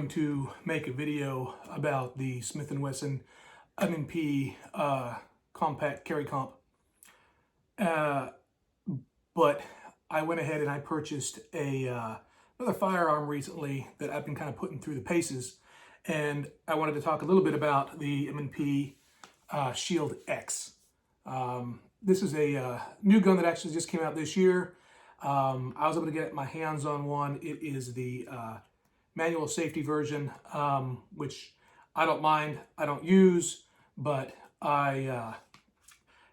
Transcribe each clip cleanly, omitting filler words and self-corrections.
to make a video about the Smith&Wesson M&P compact carry comp, but I went ahead and I purchased another firearm recently that I've been kind of putting through the paces, and I wanted to talk a little bit about the M&P Shield X. This is a new gun that actually just came out this year. I was able to get my hands on one. It is the manual safety version, which I don't mind, I don't use, but I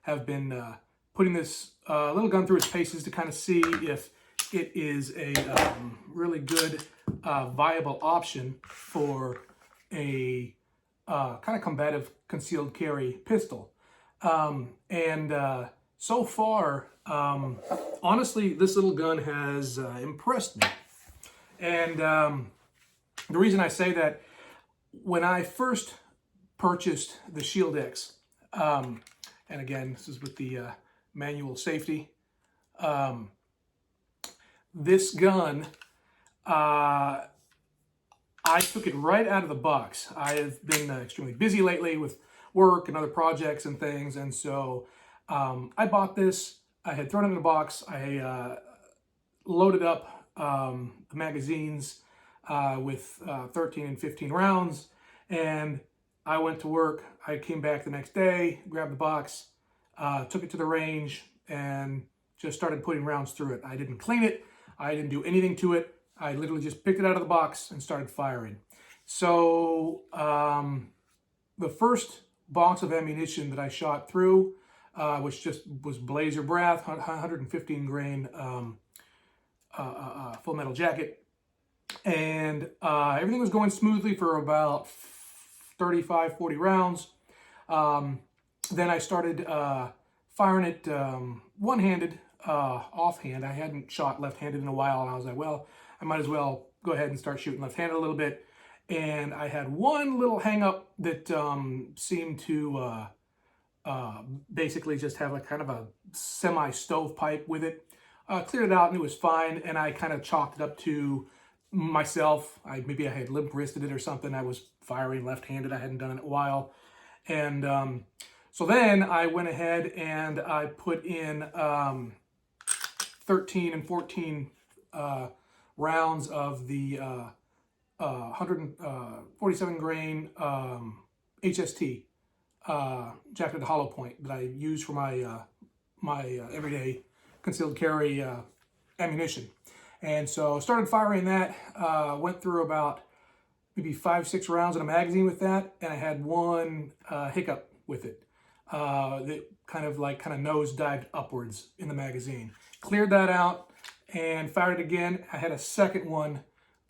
have been putting this little gun through its paces to kind of see if it is a really good, viable option for a kind of combative concealed carry pistol. So far, honestly, this little gun has impressed me. And the reason I say that, when I first purchased the Shield X, and again, this is with the manual safety, this gun, I took it right out of the box. I have been extremely busy lately with work and other projects and things, and so I bought this. I had thrown it in the box. I loaded up the magazines with 13 and 15 rounds, and I went to work. I came back the next day, grabbed the box, took it to the range, and just started putting rounds through it. I didn't clean it. I didn't do anything to it. I literally just picked it out of the box and started firing. So the first box of ammunition that I shot through, which just was Blazer Brass, 115 grain full metal jacket, and everything was going smoothly for about 35, 40 rounds. Then I started firing it one-handed, offhand. I hadn't shot left-handed in a while, and I was like, well, I might as well go ahead and start shooting left-handed a little bit. And I had one little hang-up that seemed to basically just have a kind of a semi-stovepipe with it. Cleared it out and it was fine, and I kind of chalked it up to myself. Maybe I had limp-wristed it or something. I was firing left-handed. I hadn't done it in a while. And so then I went ahead and I put in 13 and 14 rounds of the 147 grain HST jacketed hollow point that I use for my my everyday concealed carry ammunition. And so started firing that, went through about maybe 5-6 rounds in a magazine with that, and I had one hiccup with it that kind of nosedived upwards in the magazine. Cleared that out and fired it again. I had a second one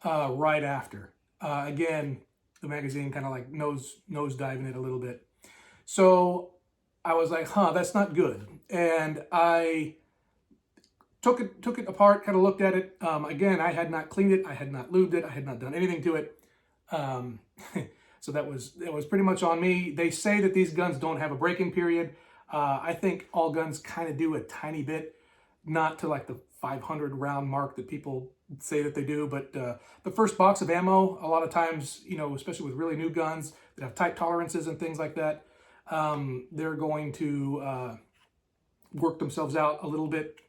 right after. Again, the magazine kind of like nosediving it a little bit. So I was like, that's not good. And I took it apart, kind of looked at it. Again, I had not cleaned it. I had not lubed it. I had not done anything to it. So that was pretty much on me. They say that these guns don't have a break-in period. I think all guns kind of do a tiny bit, not to like the 500 round mark that people say that they do, but the first box of ammo, a lot of times, especially with really new guns that have tight tolerances and things like that, they're going to work themselves out a little bit,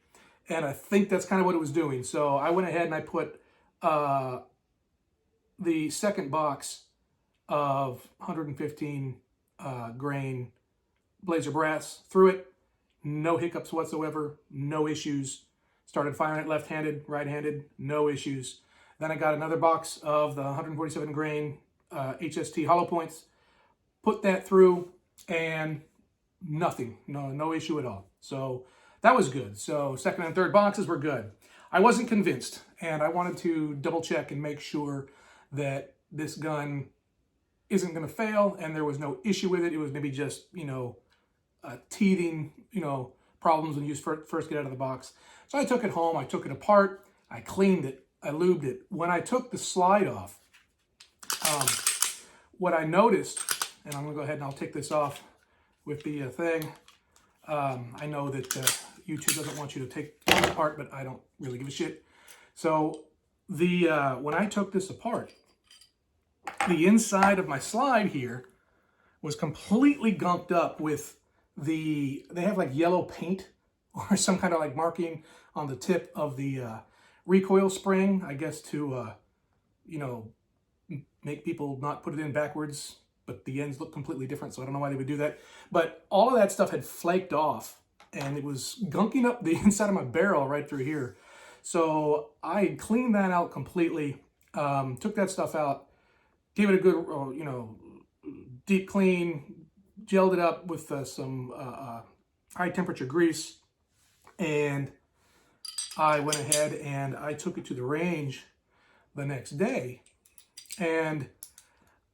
and I think that's kind of what it was doing. So I went ahead and I put the second box of 115 grain Blazer Brass through it. No hiccups whatsoever, no issues. Started firing it left-handed, right-handed, no issues. Then I got another box of the 147 grain HST hollow points, put that through, and nothing, no issue at all. So that was good. So second and third boxes were good. I wasn't convinced, and I wanted to double check and make sure that this gun isn't going to fail and there was no issue with it. It was maybe just, teething, problems when you first get out of the box. So I took it home, I took it apart, I cleaned it, I lubed it. When I took the slide off, what I noticed, and I'm going to go ahead and I'll take this off with the thing. I know that YouTube doesn't want you to take it apart, but I don't really give a shit. So when I took this apart, the inside of my slide here was completely gunked up with they have like yellow paint or some kind of like marking on the tip of the recoil spring, I guess to, you know, make people not put it in backwards, but the ends look completely different, so I don't know why they would do that. But all of that stuff had flaked off, and it was gunking up the inside of my barrel right through here. So I cleaned that out completely, took that stuff out, gave it a good, you know, deep clean, gelled it up with some high temperature grease, and I went ahead and I took it to the range the next day, and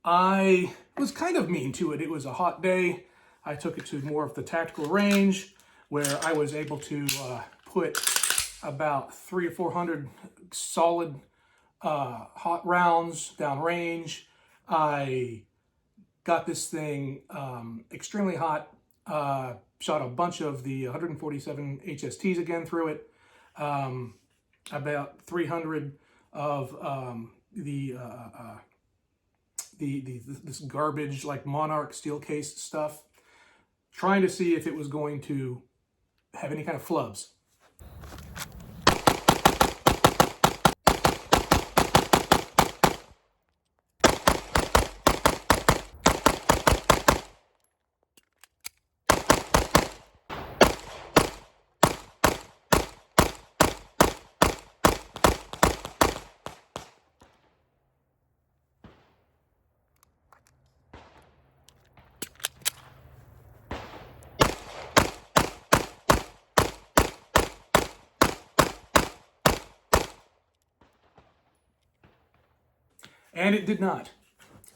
I was kind of mean to it. It was a hot day. I took it to more of the tactical range where I was able to put about 300 or 400 solid hot rounds down range. I got this thing extremely hot, shot a bunch of the 147 HSTs again through it, about 300 of this garbage like Monarch steel case stuff, trying to see if it was going to have any kind of flubs. And it did not.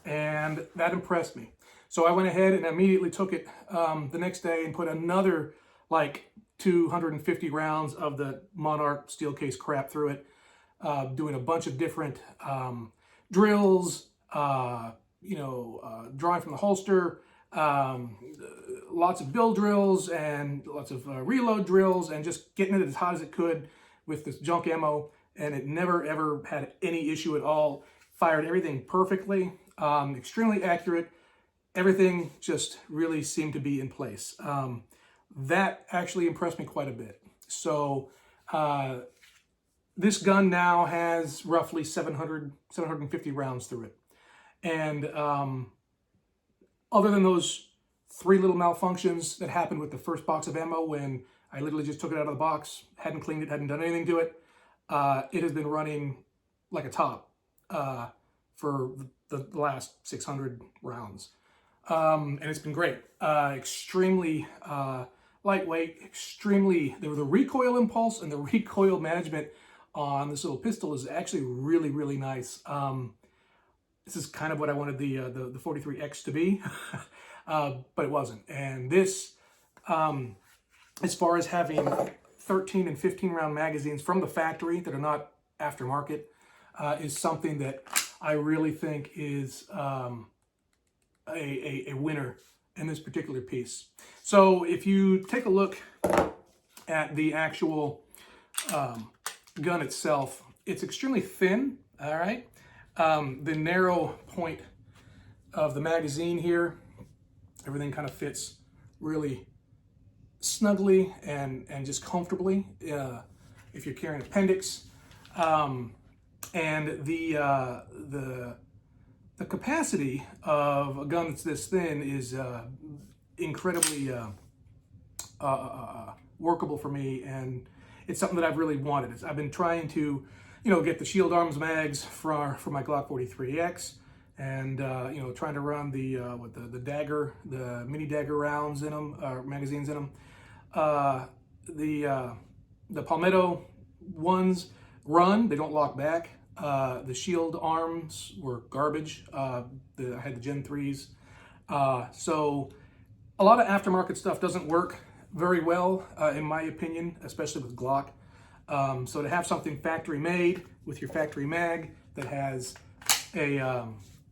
And that impressed me. So I went ahead and immediately took it the next day and put another like 250 rounds of the Monarch steel case crap through it, doing a bunch of different drills, you know, drawing from the holster, lots of bill drills and lots of reload drills, and just getting it as hot as it could with this junk ammo. And it never ever had any issue at all. Fired everything perfectly, extremely accurate. Everything just really seemed to be in place. That actually impressed me quite a bit. So this gun now has roughly 750 rounds through it. And other than those 3 little malfunctions that happened with the first box of ammo when I literally just took it out of the box, hadn't cleaned it, hadn't done anything to it, it has been running like a top for the last 600 rounds. And it's been great. Extremely lightweight, the recoil impulse and the recoil management on this little pistol is actually really, really nice. This is kind of what I wanted the 43X to be, but it wasn't. And this, as far as having 13 and 15 round magazines from the factory that are not aftermarket, is something that I really think is a winner in this particular piece. So if you take a look at the actual gun itself, it's extremely thin, all right? The narrow point of the magazine here, everything kind of fits really snugly and just comfortably if you're carrying appendix. And the capacity of a gun that's this thin is incredibly workable for me, and it's something that I've really wanted. I've been trying to, you know, get the Shield Arms mags for my Glock 43X, and you know, trying to run the dagger, the mini dagger rounds in them, magazines in them. The Palmetto ones run, they don't lock back. The Shield Arms were garbage. I had the Gen 3s. So a lot of aftermarket stuff doesn't work very well, in my opinion, especially with Glock. So to have something factory made with your factory mag that has a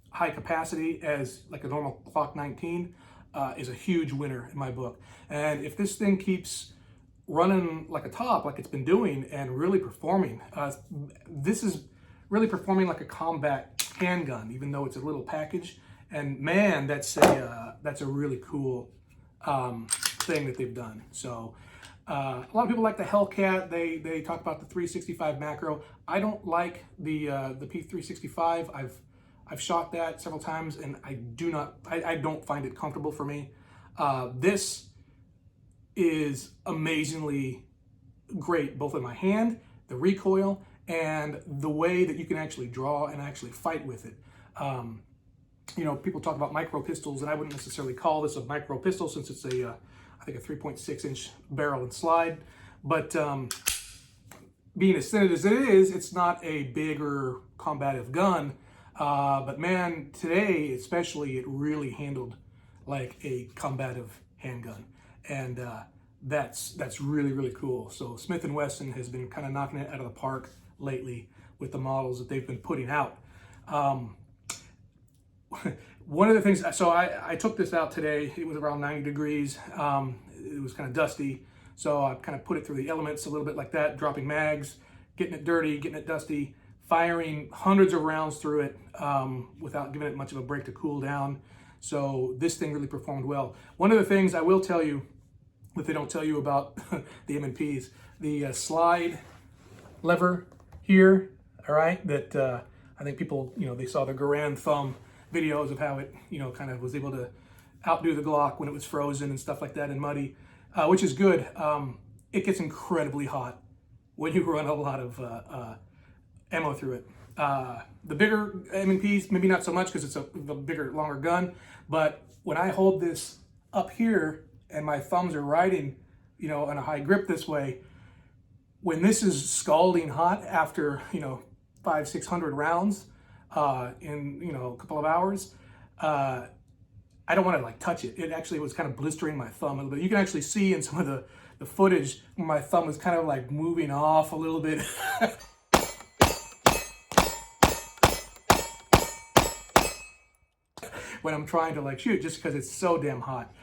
high capacity as like a normal Glock 19 is a huge winner in my book. And if this thing keeps running like a top, like it's been doing, and really performing, this is really performing like a combat handgun, even though it's a little package. And man, that's a really cool thing that they've done. So a lot of people like the Hellcat. They talk about the 365 macro. I don't like the P365. I've shot that several times, and I don't find it comfortable for me. This is amazingly great, both in my hand, the recoil, and the way that you can actually draw and actually fight with it. You know, people talk about micro pistols, and I wouldn't necessarily call this a micro pistol since it's I think a 3.6-inch barrel and slide. But being as thin as it is, it's not a bigger combative gun. But man, today especially, it really handled like a combative handgun, and that's really, really cool. So Smith&Wesson has been kind of knocking it out of the park lately with the models that they've been putting out. One of the things, so I took this out today. It was around 90 degrees. It was kind of dusty, so I kind of put it through the elements a little bit like that, dropping mags, getting it dirty, getting it dusty, firing hundreds of rounds through it without giving it much of a break to cool down. So this thing really performed well. One of the things I will tell you that they don't tell you about the M&Ps, the slide lever here, all right, that I think people, you know, they saw the Garand thumb videos of how it, you know, kind of was able to outdo the Glock when it was frozen and stuff like that and muddy, which is good. It gets incredibly hot when you run a lot of ammo through it. The bigger M&Ps, maybe not so much because it's a bigger, longer gun, but when I hold this up here and my thumbs are riding, you know, on a high grip this way, when this is scalding hot after, you know, 500-600 rounds in, you know, a couple of hours, I don't want to like touch it. It actually was kind of blistering my thumb a little bit. You can actually see in some of the footage where my thumb was kind of like moving off a little bit. When I'm trying to like shoot, just because it's so damn hot.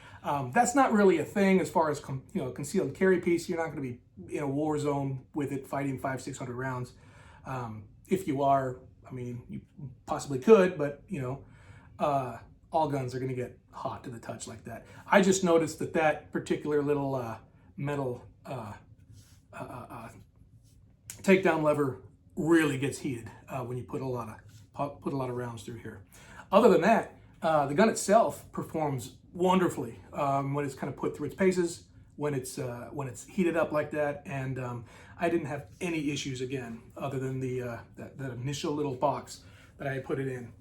That's not really a thing as far as you know, concealed carry piece. You're not going to be in a war zone with it fighting 500-600 rounds. If you are, I mean, you possibly could, but you know, all guns are going to get hot to the touch like that. I just noticed that that particular little metal takedown lever really gets heated when you put a lot of rounds through here. Other than that, the gun itself performs wonderfully when it's kind of put through its paces, when it's heated up like that, and I didn't have any issues again, other than that initial little box that I had put it in.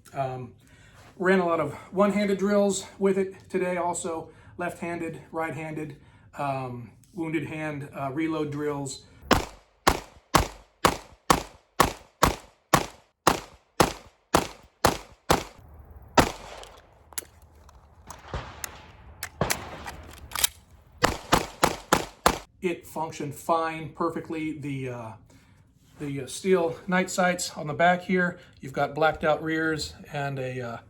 Ran a lot of one-handed drills with it today, also left-handed, right-handed, wounded hand reload drills. It functioned fine, perfectly. The steel night sights on the back here, you've got blacked out rears and a,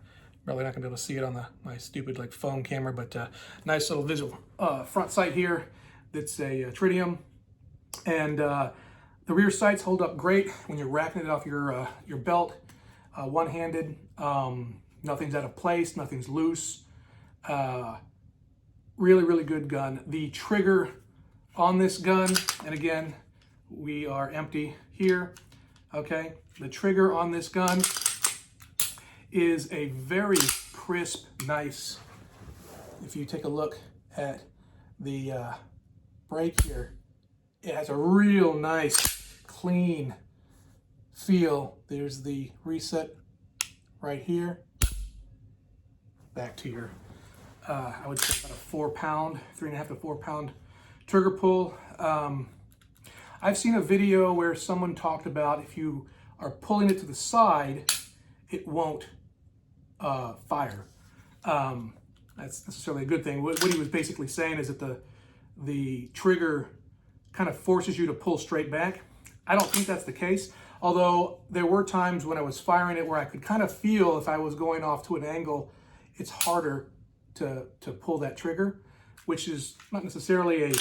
probably not gonna be able to see it on my stupid like phone camera, but nice little visual front sight here that's a tritium. And the rear sights hold up great when you're racking it off your belt, one-handed. Nothing's out of place, nothing's loose. Really, really good gun. The trigger on this gun, and again, we are empty here, okay? The trigger on this gun is a very crisp, nice, if you take a look at the brake here, it has a real nice, clean feel. There's the reset right here. Back to your, I would say about a 4 pound, 3.5 to 4 pound trigger pull. I've seen a video where someone talked about if you are pulling it to the side, it won't fire. That's necessarily a good thing. What he was basically saying is that the trigger kind of forces you to pull straight back. I don't think that's the case, although there were times when I was firing it where I could kind of feel if I was going off to an angle, it's harder to pull that trigger, which is not necessarily a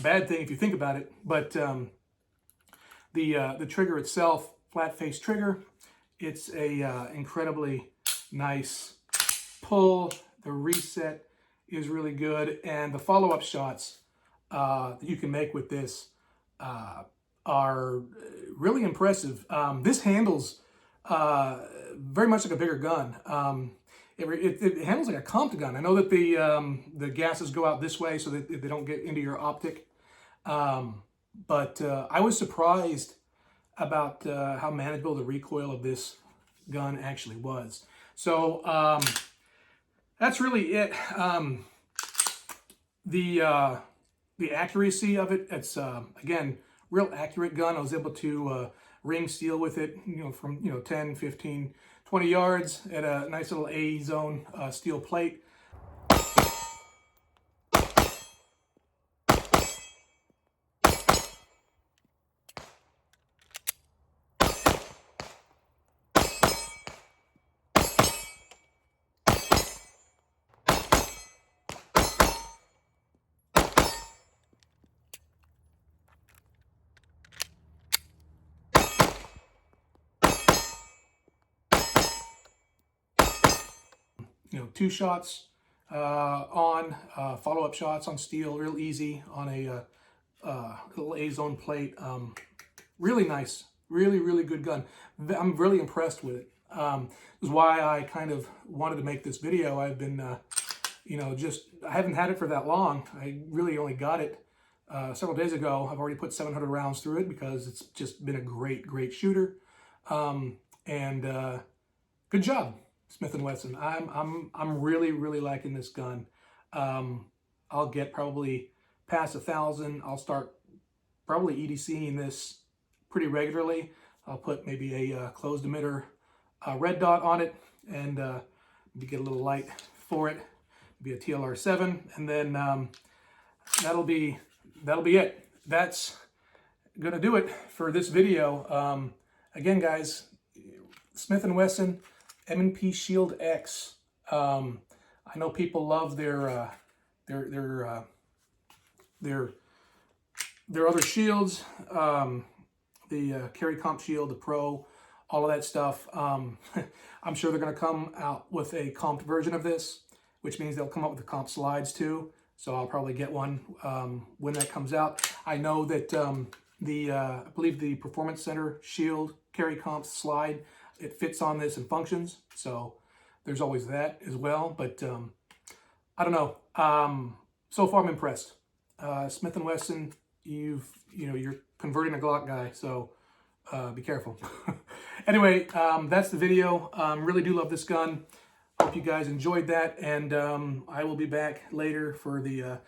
bad thing if you think about it, but the trigger itself, flat face trigger, It's a incredibly nice pull. The reset is really good, and the follow-up shots that you can make with this are really impressive. This handles very much like a bigger gun. It handles like a comped gun. I know that the gases go out this way so that they don't get into your optic. But I was surprised about how manageable the recoil of this gun actually was. So that's really it. The accuracy of it, it's again, real accurate gun. I was able to ring steel with it, from 10, 15, 20 yards at a nice little A zone steel plate. Two shots on, follow-up shots on steel, real easy on a little A-zone plate. Really nice, really good gun. I'm really impressed with it. This is why I kind of wanted to make this video. I've been, I haven't had it for that long. I really only got it several days ago. I've already put 700 rounds through it because it's just been a great shooter. Good job, Smith&Wesson. I'm really liking this gun. I'll get probably past 1,000. I'll start probably EDCing this pretty regularly. I'll put maybe a closed emitter red dot on it, and maybe get a little light for it. Maybe a TLR7, and then that'll be it. That's gonna do it for this video. Again, guys, Smith&Wesson M&P Shield X. I know people love their other shields, the Carry Comp Shield, the Pro, all of that stuff. I'm sure they're going to come out with a comped version of this, which means they'll come up with the comp slides too. So I'll probably get one when that comes out. I know that I believe the Performance Center Shield Carry Comp slide, it fits on this and functions. So there's always that as well. But I don't know. So far I'm impressed. Smith&Wesson, you're converting a Glock guy, so be careful. Anyway, that's the video. Really do love this gun. Hope you guys enjoyed that, and I will be back later for the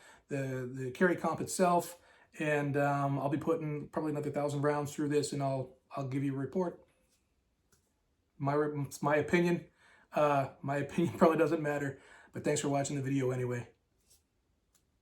carry comp itself, and I'll be putting probably another 1,000 rounds through this, and I'll give you a report. My opinion. My opinion probably doesn't matter, but thanks for watching the video anyway.